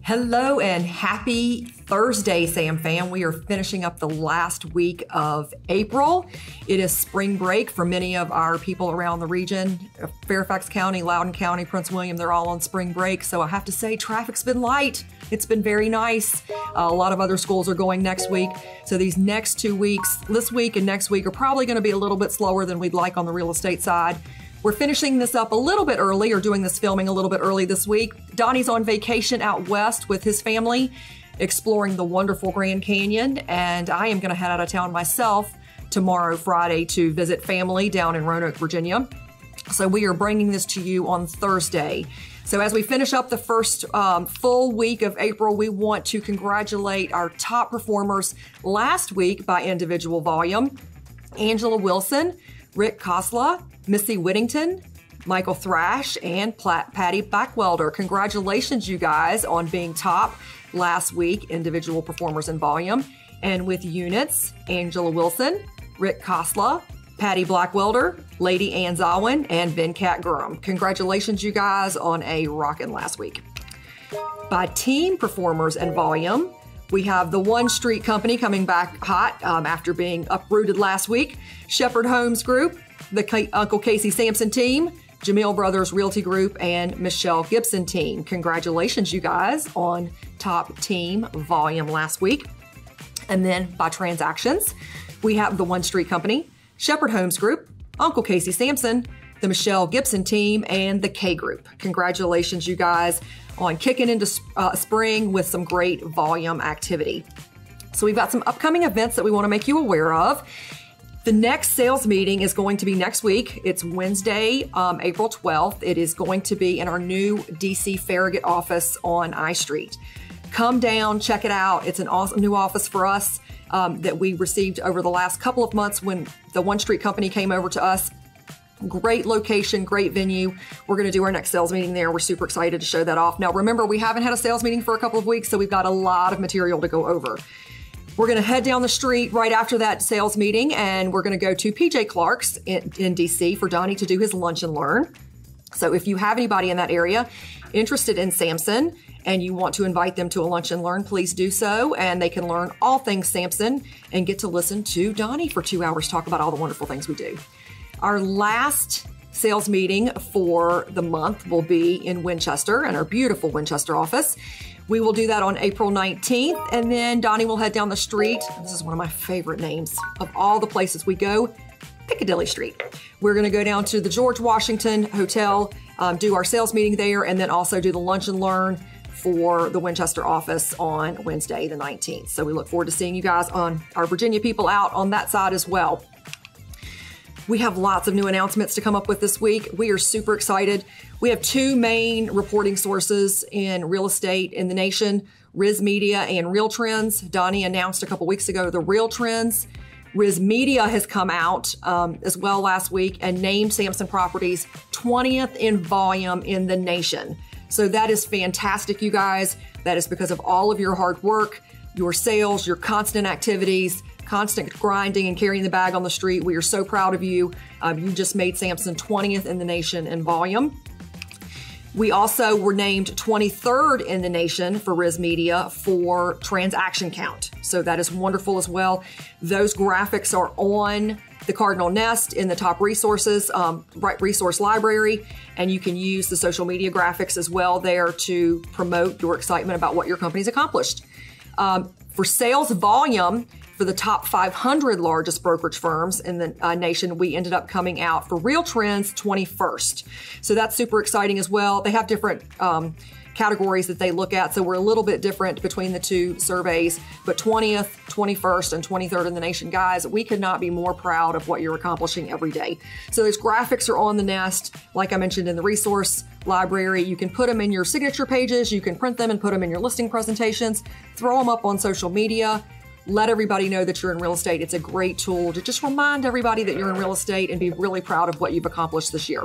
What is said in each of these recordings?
Hello and happy Thursday, Sam fam. We are finishing up the last week of April. It is spring break for many of our people around the region. Fairfax County, Loudoun County, Prince William, they're all on spring break. So I have to say traffic's been light. It's been very nice. A lot of other schools are going next week. So these next 2 weeks, this week and next week, are probably going to be a little bit slower than we'd like on the real estate side. We're finishing this up a little bit early, or doing this filming a little bit early this week. Donnie's on vacation out west with his family, exploring the wonderful Grand Canyon, and I am going to head out of town myself tomorrow, Friday, to visit family down in Roanoke, Virginia. So we are bringing this to you on Thursday. So as we finish up the first full week of April, we want to congratulate our top performers last week by individual volume: Angela Wilson, Rick Kosla, Missy Whittington, Michael Thrash, and Patty Backwelder. Congratulations, you guys, on being top last week, individual performers in volume. And with units, Angela Wilson, Rick Kosla, Patty Blackwelder, Lady Ann Zawin, and Venkat Gurum. Congratulations, you guys, on a rockin' last week. By team performers and volume, we have the One Street Company coming back hot after being uprooted last week, Shepherd Homes Group, the Uncle Casey Samson team, Jamil Brothers Realty Group, and Michelle Gibson team. Congratulations, you guys, on top team volume last week. And then by transactions, we have the One Street Company, Shepherd Homes Group, Uncle Casey Samson, the Michelle Gibson team, and the K Group. Congratulations, you guys, on kicking into spring with some great volume activity. So we've got some upcoming events that we want to make you aware of. The next sales meeting is going to be next week. It's Wednesday, April 12th. It is going to be in our new DC Farragut office on I Street. Come down, check it out. It's an awesome new office for us that we received over the last couple of months when the One Street Company came over to us. Great location, great venue. We're going to do our next sales meeting there. We're super excited to show that off. Now, remember, we haven't had a sales meeting for a couple of weeks, so we've got a lot of material to go over. We're going to head down the street right after that sales meeting, and we're going to go to PJ Clark's in DC for Donnie to do his lunch and learn. So if you have anybody in that area interested in Samson and you want to invite them to a lunch and learn, please do so. And they can learn all things Samson and get to listen to Donnie for 2 hours talk about all the wonderful things we do. Our last sales meeting for the month will be in Winchester, in our beautiful Winchester office. We will do that on April 19th, and then Donnie will head down the street. This is one of my favorite names of all the places we go, Piccadilly Street. We're going to go down to the George Washington Hotel, do our sales meeting there, and then also do the lunch and learn for the Winchester office on Wednesday, the 19th. So we look forward to seeing you guys, on our Virginia people, out on that side as well. We have lots of new announcements to come up with this week. We are super excited. We have two main reporting sources in real estate in the nation: Riz Media and Real Trends. Donnie announced a couple weeks ago the Real Trends. Riz Media has come out as well last week and named Samson Properties 20th in volume in the nation. So that is fantastic, you guys. That is because of all of your hard work, your sales, your constant activities, constant grinding and carrying the bag on the street. We are so proud of you. You just made Samson 20th in the nation in volume. We also were named 23rd in the nation for Riz Media for transaction count. So that is wonderful as well. Those graphics are on the Cardinal Nest in the top resources, resource library, and you can use the social media graphics as well there to promote your excitement about what your company's accomplished. For sales volume, for the top 500 largest brokerage firms in the nation, we ended up coming out for Real Trends 21st. So that's super exciting as well. They have different categories that they look at, so we're a little bit different between the two surveys, but 20th, 21st, and 23rd in the nation. Guys, we could not be more proud of what you're accomplishing every day. So those graphics are on the Nest, like I mentioned, in the resource library. You can put them in your signature pages, you can print them and put them in your listing presentations, throw them up on social media. Let everybody know that you're in real estate. It's a great tool to just remind everybody that you're in real estate and be really proud of what you've accomplished this year.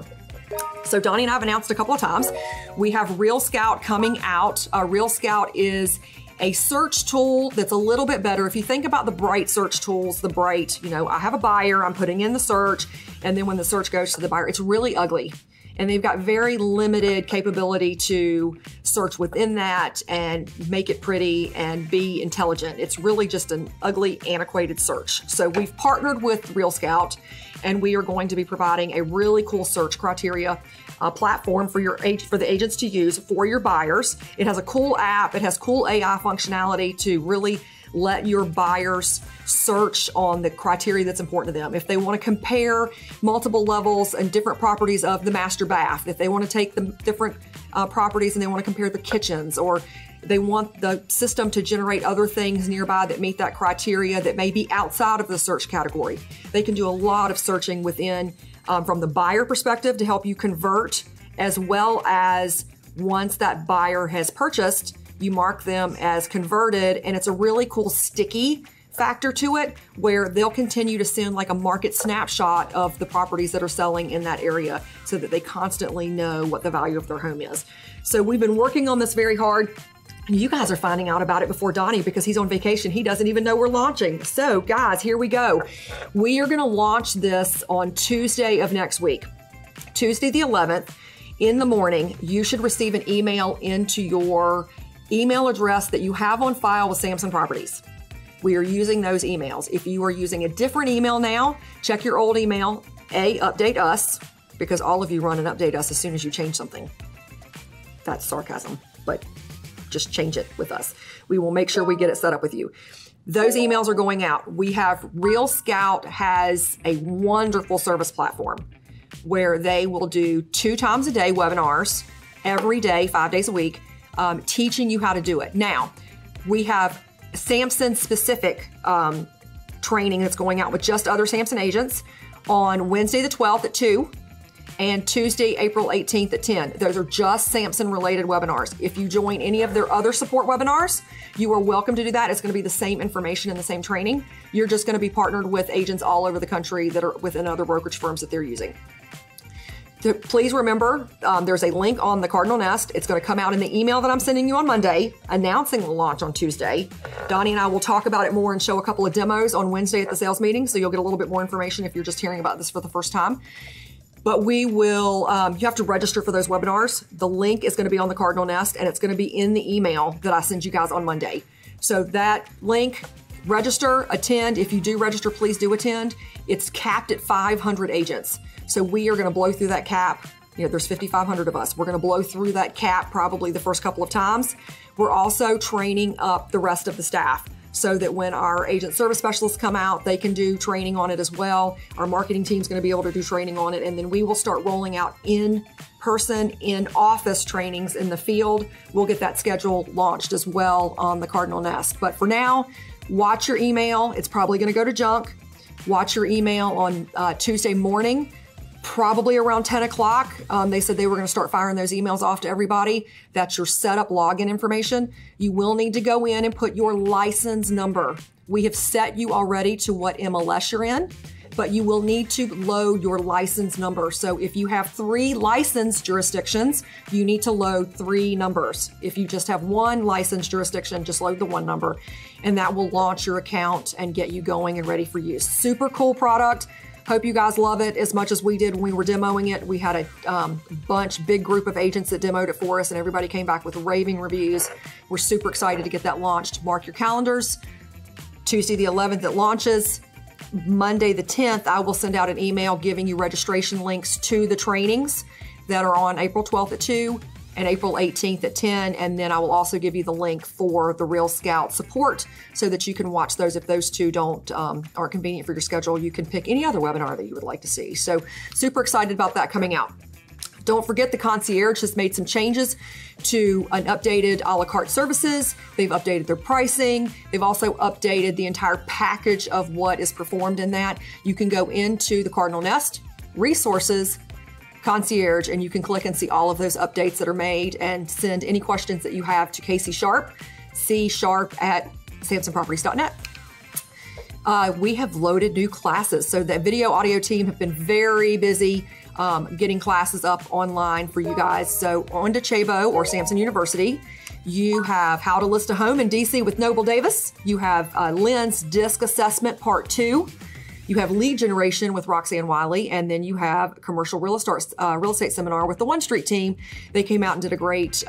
So Donnie and I have announced a couple of times, we have RealScout coming out. RealScout is a search tool that's a little bit better. If you think about the Bright search tools, the Bright, I have a buyer, I'm putting in the search, and then when the search goes to the buyer, it's really ugly. and they've got very limited capability to search within that and make it pretty and be intelligent. It's really just an ugly, antiquated search. So we've partnered with RealScout, and we are going to be providing a really cool search criteria platform for the agents to use for your buyers. It has a cool app. It has cool AI functionality to really let your buyers search on the criteria that's important to them. If they want to compare multiple levels and different properties of the master bath, if they want to take the different properties and they want to compare the kitchens, or they want the system to generate other things nearby that meet that criteria that may be outside of the search category. They can do a lot of searching within from the buyer perspective to help you convert, as well as once that buyer has purchased, you mark them as converted, and it's a really cool sticky factor to it where they'll continue to send like a market snapshot of the properties that are selling in that area so that they constantly know what the value of their home is. So we've been working on this very hard. You guys are finding out about it before Donnie because he's on vacation. He doesn't even know we're launching. So guys, here we go. We are going to launch this on Tuesday of next week. Tuesday the 11th in the morning, you should receive an email into your email address that you have on file with Samson Properties. We are using those emails. If you are using a different email now, check your old email, update us, because all of you run and update us as soon as you change something. That's sarcasm, but just change it with us. We will make sure we get it set up with you. Those emails are going out. We have RealScout has a wonderful service platform where they will do 2 times a day webinars every day, 5 days a week, teaching you how to do it. Now, we have Samson specific training that's going out with just other Samson agents on Wednesday the 12th at 2 and Tuesday, April 18th at 10. Those are just Samson related webinars. If you join any of their other support webinars, you are welcome to do that. It's going to be the same information and the same training. You're just going to be partnered with agents all over the country that are within other brokerage firms that they're using. Please remember, there's a link on the Cardinal Nest. It's going to come out in the email that I'm sending you on Monday, announcing the launch on Tuesday. Donnie and I will talk about it more and show a couple of demos on Wednesday at the sales meeting, so you'll get a little bit more information if you're just hearing about this for the first time. But we will, you have to register for those webinars. The link is going to be on the Cardinal Nest, and it's going to be in the email that I send you guys on Monday. So that link, register, attend. If you do register, please do attend. It's capped at 500 agents. So we are going to blow through that cap. You know, there's 5,500 of us. We're going to blow through that cap probably the first couple of times. We're also training up the rest of the staff so that when our agent service specialists come out, they can do training on it as well. Our marketing team's going to be able to do training on it. And then we will start rolling out in-person, in-office trainings in the field. We'll get that schedule launched as well on the Cardinal Nest. But for now, watch your email. It's probably going to go to junk. Watch your email on Tuesday morning, probably around 10 o'clock. They said they were going to start firing those emails off to everybody. That's your setup login information. You will need to go in and put your license number. We have set you already to what MLS you're in, but you will need to load your license number. So if you have 3 licensed jurisdictions, you need to load 3 numbers. If you just have 1 licensed jurisdiction, just load the 1 number, and that will launch your account and get you going and ready for use. Super cool product. Hope you guys love it as much as we did when we were demoing it. We had a big group of agents that demoed it for us, and everybody came back with raving reviews. We're super excited to get that launched. Mark your calendars. Tuesday the 11th it launches. Monday the 10th, I will send out an email giving you registration links to the trainings that are on April 12th at 2 and April 18th at 10. And then I will also give you the link for the RealScout support so that you can watch those. If those two aren't convenient for your schedule, you can pick any other webinar that you would like to see. So super excited about that coming out. Don't forget the concierge has made some changes to an updated a la carte services. They've updated their pricing. They've also updated the entire package of what is performed in that. You can go into the Cardinal Nest, resources, concierge, and you can click and see all of those updates that are made and send any questions that you have to Casey Sharp, c.sharp@samsonproperties.net. We have loaded new classes. So the video audio team have been very busy getting classes up online for you guys. So on Docebo or Samson University, you have How to List a Home in DC with Noble Davis. You have Lynn's Disc Assessment Part 2. You have lead generation with Roxanne Wiley, and then you have commercial real estate seminar with the One Street team. They came out and did a great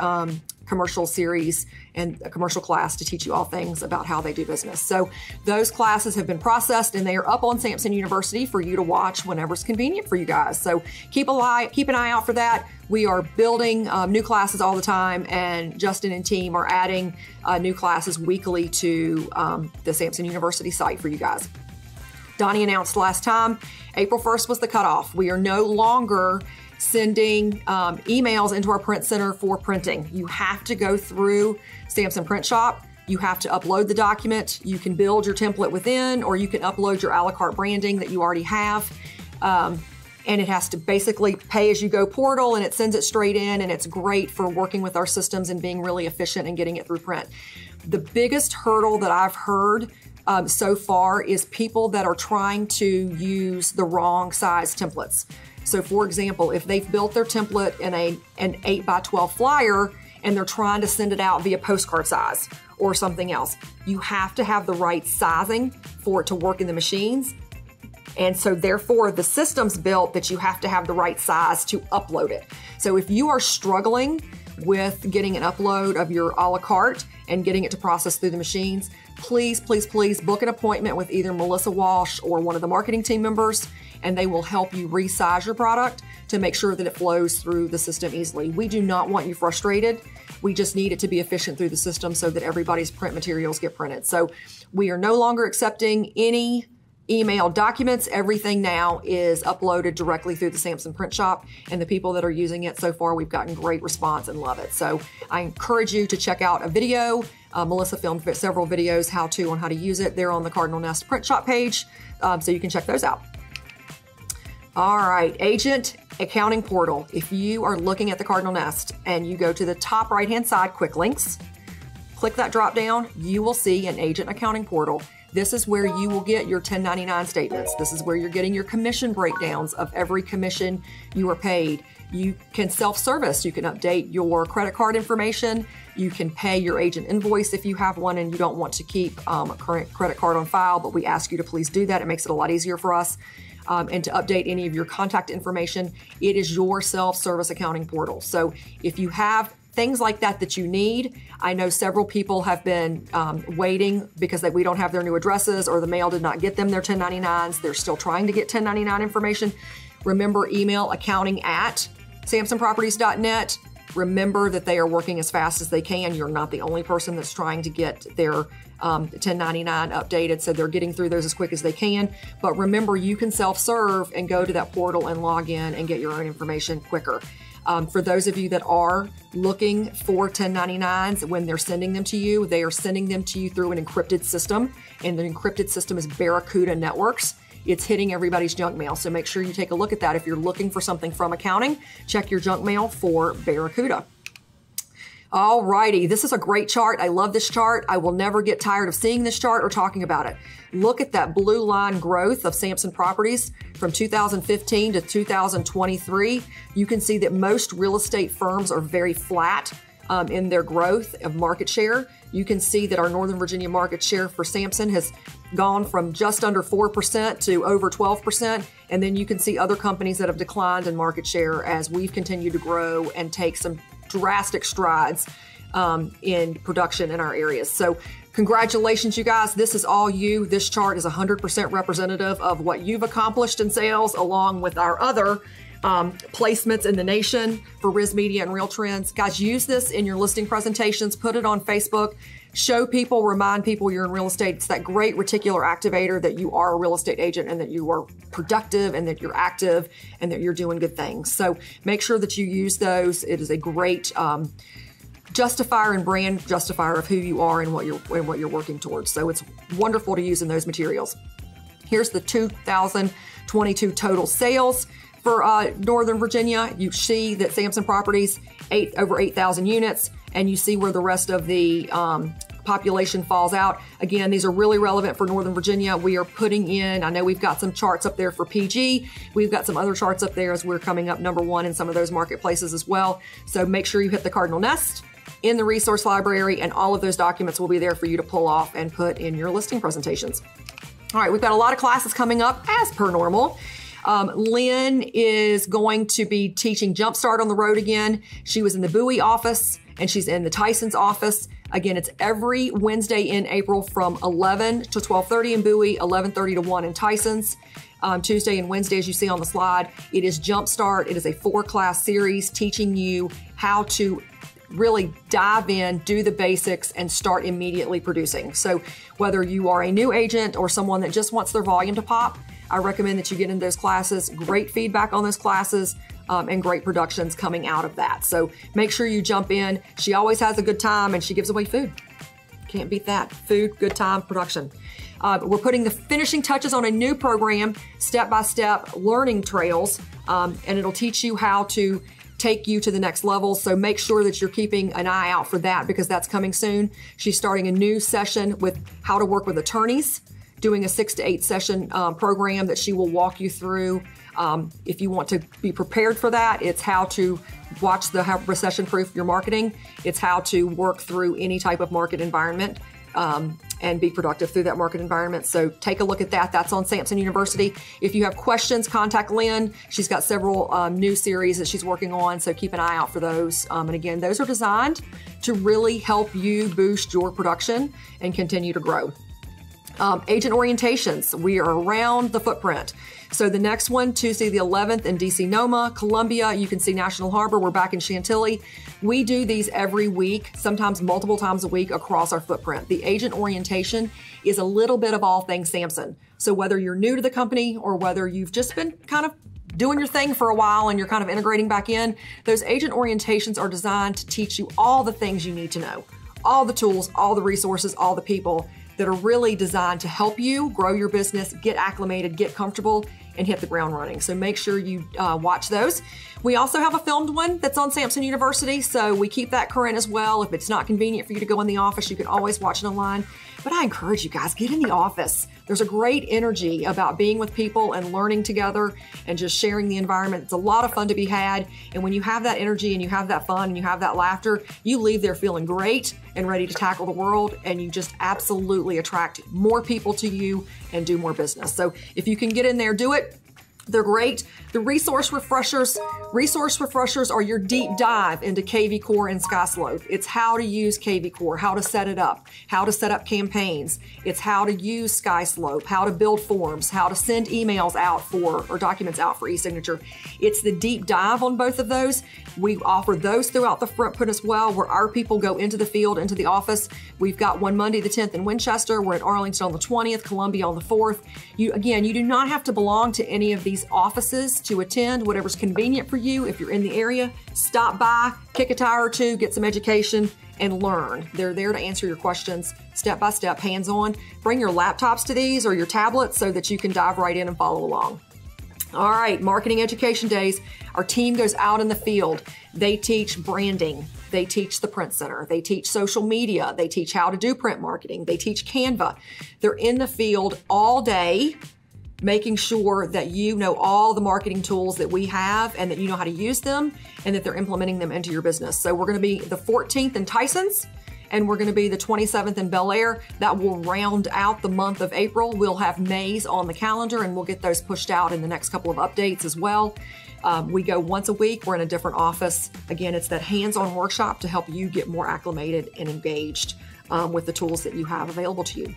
commercial series and a commercial class to teach you all things about how they do business. So those classes have been processed and they are up on Samson University for you to watch whenever it's convenient for you guys. So keep an eye out for that. We are building new classes all the time, and Justin and team are adding new classes weekly to the Samson University site for you guys. Donnie announced last time, April 1st was the cutoff. We are no longer sending emails into our print center for printing. You have to go through Samson Print Shop. You have to upload the document. You can build your template within, or you can upload your a la carte branding that you already have. And it has to basically pay as you go portal, and it sends it straight in, and it's great for working with our systems and being really efficient and getting it through print. The biggest hurdle that I've heard so far is people that are trying to use the wrong size templates. So for example, if they've built their template in an 8x12 flyer and they're trying to send it out via postcard size or something else, you have to have the right sizing for it to work in the machines. And so therefore the system's built that you have to have the right size to upload it. So if you are struggling with getting an upload of your a la carte and getting it to process through the machines, please, please, please book an appointment with either Melissa Walsh or one of the marketing team members, and they will help you resize your product to make sure that it flows through the system easily. We do not want you frustrated. We just need it to be efficient through the system so that everybody's print materials get printed. So we are no longer accepting any email documents. Everything now is uploaded directly through the Samson Print Shop, and the people that are using it so far, we've gotten great response and love it. So I encourage you to check out a video. Melissa filmed several videos on how to use it. They're on the Cardinal Nest Print Shop page, so you can check those out. All right, Agent Accounting Portal. If you are looking at the Cardinal Nest and you go to the top right-hand side, Quick Links, click that drop down, you will see an Agent Accounting Portal. This is where you will get your 1099 statements. This is where you're getting your commission breakdowns of every commission you are paid. You can self-service. You can update your credit card information. You can pay your agent invoice if you have one and you don't want to keep a current credit card on file, but we ask you to please do that. It makes it a lot easier for us. And to update any of your contact information. It is your self-service accounting portal. So if you have things like that you need, I know several people have been waiting because we don't have their new addresses or the mail did not get them their 1099s. They're still trying to get 1099 information. Remember, email accounting@samsonproperties.net. Remember that they are working as fast as they can. You're not the only person that's trying to get their 1099 updated, so they're getting through those as quick as they can. But remember, you can self-serve and go to that portal and log in and get your own information quicker. For those of you that are looking for 1099s, when they're sending them to you, they are sending them to you through an encrypted system, and the encrypted system is Barracuda Networks. It's hitting everybody's junk mail, so make sure you take a look at that. If you're looking for something from accounting, check your junk mail for Barracuda. All righty, this is a great chart. I love this chart. I will never get tired of seeing this chart or talking about it. Look at that blue line growth of Samson Properties from 2015 to 2023. You can see that most real estate firms are very flat in their growth of market share. You can see that our Northern Virginia market share for Samson has gone from just under 4% to over 12%. And then you can see other companies that have declined in market share as we've continued to grow and take some drastic strides in production in our areas. So congratulations, you guys. This is all you. This chart is 100% representative of what you've accomplished in sales, along with our other placements in the nation for Riz Media and Real Trends. Guys, use this in your listing presentations, put it on Facebook, show people, remind people you're in real estate. It's that great reticular activator that you are a real estate agent and that you are productive and that you're active and that you're doing good things. So make sure that you use those. It is a great justifier and brand justifier of who you are and what you're working towards. So it's wonderful to use in those materials. Here's the 2022 total sales for Northern Virginia. You see that Samson Properties, over 8,000 units, and you see where the rest of the population falls out. Again, these are really relevant for Northern Virginia. We are putting in, I know we've got some charts up there for PG. We've got some other charts up there as we're coming up #1 in some of those marketplaces as well. So make sure you hit the Cardinal Nest in the resource library, and all of those documents will be there for you to pull off and put in your listing presentations. All right, we've got a lot of classes coming up as per normal. Lynn is going to be teaching Jumpstart on the road again. She was in the Bowie office and she's in the Tyson's office. Again, it's every Wednesday in April from 11 to 12:30 in Bowie, 11:30 to 1 in Tyson's. Tuesday and Wednesday, as you see on the slide, it is Jumpstart. It is a 4-class series teaching you how to really dive in, do the basics, and start immediately producing. So whether you are a new agent or someone that just wants their volume to pop, I recommend that you get into those classes. Great feedback on those classes and great productions coming out of that. So make sure you jump in. She always has a good time and she gives away food. Can't beat that. Food, good time, production. We're putting the finishing touches on a new program, step-by-step learning trails, and it'll teach you how to take you to the next level. So make sure that you're keeping an eye out for that because that's coming soon. She's starting a new session with how to work with attorneys, doing a 6 to 8 session program that she will walk you through. If you want to be prepared for that, it's how to watch how recession-proof your marketing. It's how to work through any type of market environment and be productive through that market environment. So take a look at that. That's on Samson University. If you have questions, contact Lynn. She's got several new series that she's working on, so keep an eye out for those. And again, those are designed to really help you boost your production and continue to grow. Agent orientations, we are around the footprint. So the next one, Tuesday the 11th in DC Noma, Columbia, you can see National Harbor, we're back in Chantilly. We do these every week, sometimes multiple times a week across our footprint. The agent orientation is a little bit of all things Samson. So whether you're new to the company or whether you've just been kind of doing your thing for a while and you're kind of integrating back in, those agent orientations are designed to teach you all the things you need to know, all the tools, all the resources, all the people that are really designed to help you grow your business, get acclimated, get comfortable, and hit the ground running. So make sure you watch those. We also have a filmed one that's on Samson University, so we keep that current as well. If it's not convenient for you to go in the office, you can always watch it online. But I encourage you guys, get in the office. There's a great energy about being with people and learning together and just sharing the environment. It's a lot of fun to be had. And when you have that energy and you have that fun and you have that laughter, you leave there feeling great and ready to tackle the world. And you just absolutely attract more people to you and do more business. So if you can get in there, do it. They're great. The resource refreshers are your deep dive into KV Core and SkySlope. It's how to use KV Core, how to set it up, how to set up campaigns. It's how to use SkySlope, how to build forms, how to send emails out or documents out for e-signature. It's the deep dive on both of those. We offer those throughout the footprint as well, where our people go into the field, into the office. We've got one Monday the 10th in Winchester. We're at Arlington on the 20th, Columbia on the 4th. You do not have to belong to any of these offices to attend. Whatever's convenient for you. If you're in the area, stop by, kick a tire or two, get some education, and learn. They're there to answer your questions step by step, hands-on. Bring your laptops to these or your tablets so that you can dive right in and follow along. All right, marketing education days. Our team goes out in the field. They teach branding. They teach the print center. They teach social media. They teach how to do print marketing. They teach Canva. They're in the field all day, making sure that you know all the marketing tools that we have and that you know how to use them and that they're implementing them into your business. So we're going to be the 14th in Tyson's and we're going to be the 27th in Bel Air. That will round out the month of April. We'll have May's on the calendar and we'll get those pushed out in the next couple of updates as well. We go once a week. We're in a different office. Again, it's that hands-on workshop to help you get more acclimated and engaged with the tools that you have available to you.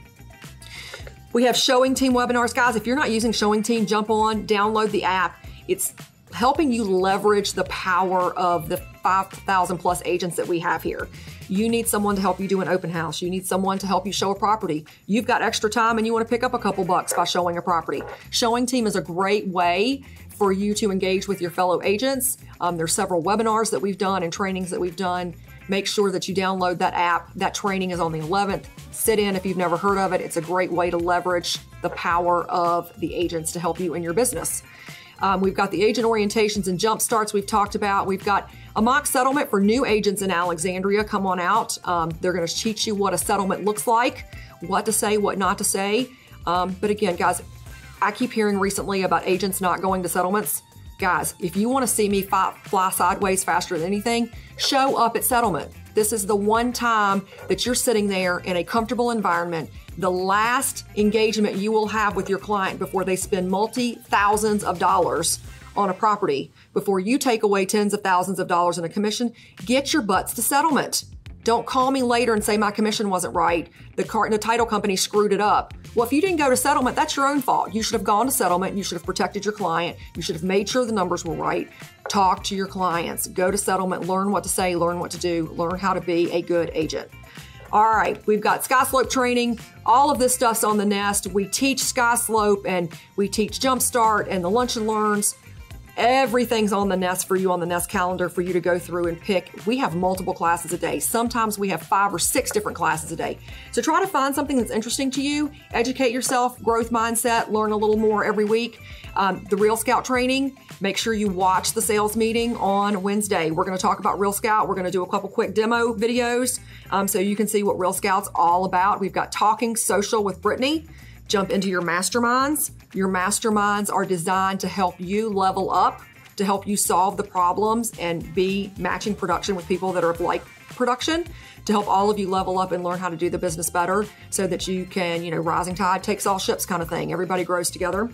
We have Showing Team webinars. Guys, if you're not using Showing Team, jump on, download the app. It's helping you leverage the power of the 5,000 plus agents that we have here. You need someone to help you do an open house. You need someone to help you show a property. You've got extra time and you want to pick up a couple bucks by showing a property. Showing Team is a great way for you to engage with your fellow agents. There's several webinars that we've done and trainings that we've done. Make sure that you download that app. That training is on the 11th. Sit in if you've never heard of it. It's a great way to leverage the power of the agents to help you in your business. We've got the agent orientations and jump starts we've talked about. We've got a mock settlement for new agents in Alexandria. Come on out. They're going to teach you what a settlement looks like, what to say, what not to say. But again, guys, I keep hearing recently about agents not going to settlements. Guys, if you want to see me fly sideways faster than anything, show up at settlement. This is the one time that you're sitting there in a comfortable environment, the last engagement you will have with your client before they spend multi-thousands of dollars on a property, before you take away tens of thousands of dollars in a commission. Get your butts to settlement. Don't call me later and say my commission wasn't right. The title company screwed it up. Well, if you didn't go to settlement, that's your own fault. You should have gone to settlement. You should have protected your client. You should have made sure the numbers were right. Talk to your clients. Go to settlement. Learn what to say. Learn what to do. Learn how to be a good agent. All right, we've got SkySlope training. All of this stuff's on the Nest. We teach SkySlope and we teach Jumpstart and the Lunch and Learns. Everything's on the Nest for you, on the Nest calendar for you to go through and pick. We have multiple classes a day. Sometimes we have 5 or 6 different classes a day. So try to find something that's interesting to you, educate yourself, growth mindset, learn a little more every week. The RealScout training, make sure you watch the sales meeting on Wednesday. We're gonna talk about RealScout. We're gonna do a couple quick demo videos so you can see what RealScout's all about. We've got Talking Social with Brittany. Jump into your masterminds. Your masterminds are designed to help you level up, to help you solve the problems and be matching production with people that are like production, to help all of you level up and learn how to do the business better so that you can, rising tide takes all ships kind of thing. Everybody grows together.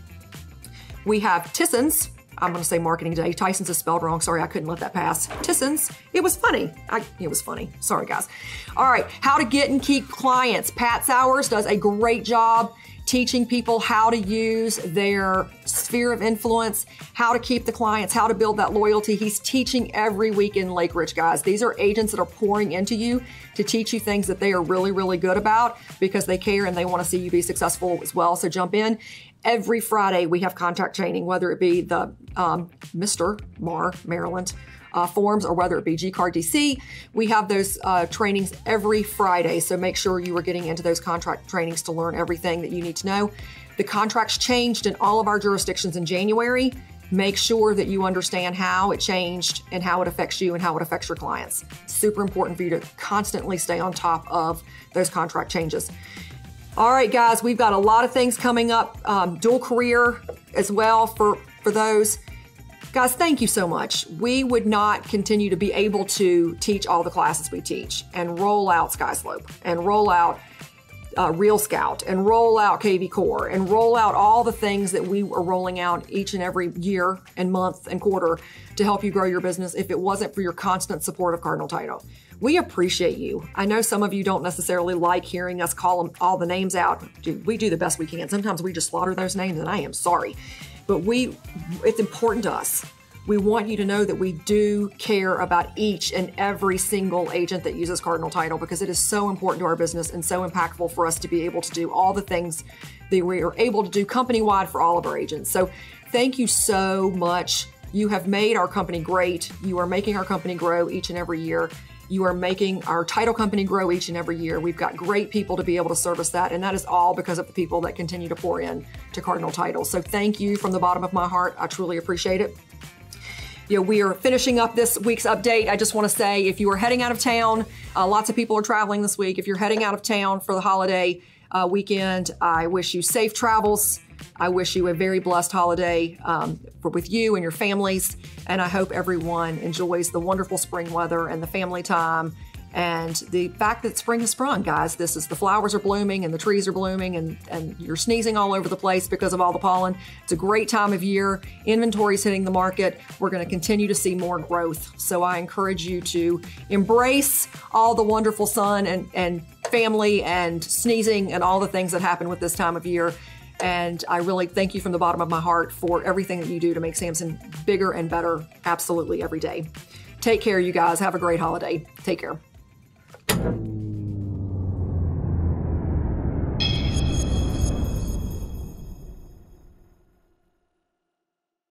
We have Tisson's. I'm going to say marketing day. Tyson's is spelled wrong. Sorry, I couldn't let that pass. Tisson's. It was funny. It was funny. Sorry, guys. All right. How to get and keep clients. Pat Sowers does a great job teaching people how to use their sphere of influence, how to keep the clients, how to build that loyalty. He's teaching every week in Lake Ridge, guys. These are agents that are pouring into you to teach you things that they are really, really good about because they care and they want to see you be successful as well. So jump in. Every Friday, we have contract training, whether it be the Mr. Mar, Maryland, forms, or whether it be G-Card DC. We have those trainings every Friday, so make sure you are getting into those contract trainings to learn everything that you need to know. The contracts changed in all of our jurisdictions in January. Make sure that you understand how it changed and how it affects you and how it affects your clients. Super important for you to constantly stay on top of those contract changes. All right, guys, we've got a lot of things coming up. Dual career as well for those. Guys, thank you so much. We would not continue to be able to teach all the classes we teach and roll out SkySlope and roll out RealScout and roll out KV Core and roll out all the things that we are rolling out each and every year and month and quarter to help you grow your business if it wasn't for your constant support of Cardinal Title. We appreciate you. I know some of you don't necessarily like hearing us call them all the names out. We do the best we can. Sometimes we just slaughter those names and I am sorry. But it's important to us. We want you to know that we do care about each and every single agent that uses Cardinal Title because it is so important to our business and so impactful for us to be able to do all the things that we are able to do company-wide for all of our agents. So thank you so much. You have made our company great. You are making our company grow each and every year. You are making our title company grow each and every year. We've got great people to be able to service that, and that is all because of the people that continue to pour in to Cardinal Title. So thank you from the bottom of my heart. I truly appreciate it. We are finishing up this week's update. I just want to say, if you are heading out of town, lots of people are traveling this week. If you're heading out of town for the holiday weekend, I wish you safe travels. I wish you a very blessed holiday with you and your families. And I hope everyone enjoys the wonderful spring weather and the family time and the fact that spring has sprung, guys. The flowers are blooming and the trees are blooming and you're sneezing all over the place because of all the pollen. It's a great time of year. Inventory's hitting the market. We're going to continue to see more growth. So I encourage you to embrace all the wonderful sun and family and sneezing and all the things that happen with this time of year. And I really thank you from the bottom of my heart for everything that you do to make Samson bigger and better absolutely every day. Take care, you guys. Have a great holiday. Take care.